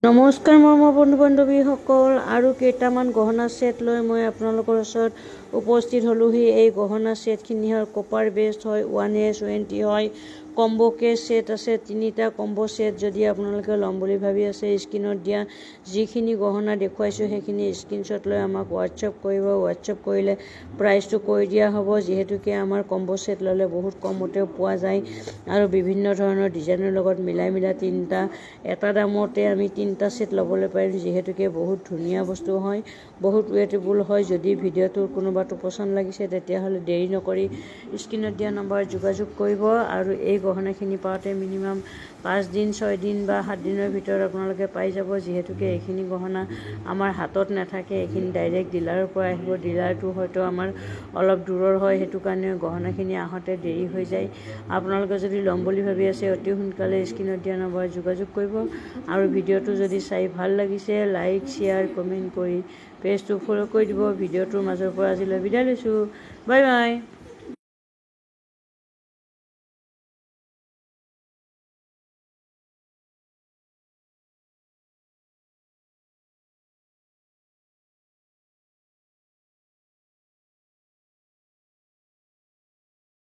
নমস্কাৰ মৰমৰ বন্ধু বান্ধৱীসকল, আৰু কেইটামান গহনা ছেট লৈ মই আপোনালোকৰ ওচৰত উপস্থিত হ'লোহি। এই গহনা ছেটখিনি হ'ল কপাৰ বেষ্ট হয়, 1 years ৱাৰেণ্টি হয়, কম্বো কেছ ছেট আছে, 3টা কম্বো ছেট। যদি আপোনালোকে ল'ম বুলি ভাবি আছে, স্ক্ৰীনত দিয়া যিখিনি গহনা দেখুৱাইছোঁ সেইখিনি স্ক্ৰীনশ্বট লৈ আমাক হোৱাটছএপ কৰিব। হোৱাটছএপ কৰিলে প্ৰাইচটো কৈ দিয়া হ'ব, যিহেতুকে আমাৰ কম্বো ছেট ল'লে বহুত কমতেও পোৱা যায় আৰু বিভিন্ন ধৰণৰ ডিজাইনৰ লগত মিলাই এটা দামতে আমি 3টা ছেট ল'বলৈ পাৰিম, যিহেতুকে বহুত ধুনীয়া বস্তু হয়, বহুত ৱেটেবল হয়। যদি ভিডিঅ'টোৰ কোনোবাটো পচন্দ লাগিছে তেতিয়াহ'লে দেৰি নকৰি স্ক্ৰীনত দিয়া নম্বৰত যোগাযোগ কৰিব। আৰু এই গহনাখিনি পাওঁতে মিনিমাম 5 দিন, 6 দিন বা 7 দিনৰ ভিতৰত আপোনালোকে পাই যাব, যিহেতুকে এইখিনি গহনা আমাৰ হাতত নাথাকে, এইখিনি ডাইৰেক্ট ডিলাৰৰ পৰা আহিব। ডিলাৰটো হয়তো আমাৰ অলপ দূৰৰ হয়, সেইটো কাৰণে গহনাখিনি আহোঁতে দেৰি হৈ যায়। আপোনালোকে যদি ল'ম বুলি ভাবি আছে, অতি সোনকালে স্ক্ৰীনত দিয়া নম্বৰত যোগাযোগ কৰিব। আৰু ভিডিঅ'টো যদি চাই ভাল লাগিছে, লাইক, শ্বেয়াৰ, কমেণ্ট কৰি পেজটো ফ'ল' কৰি দিব। ভিডিঅ'টোৰ মাজৰ পৰা আজিলৈ বিদায় লৈছোঁ। Bye bye.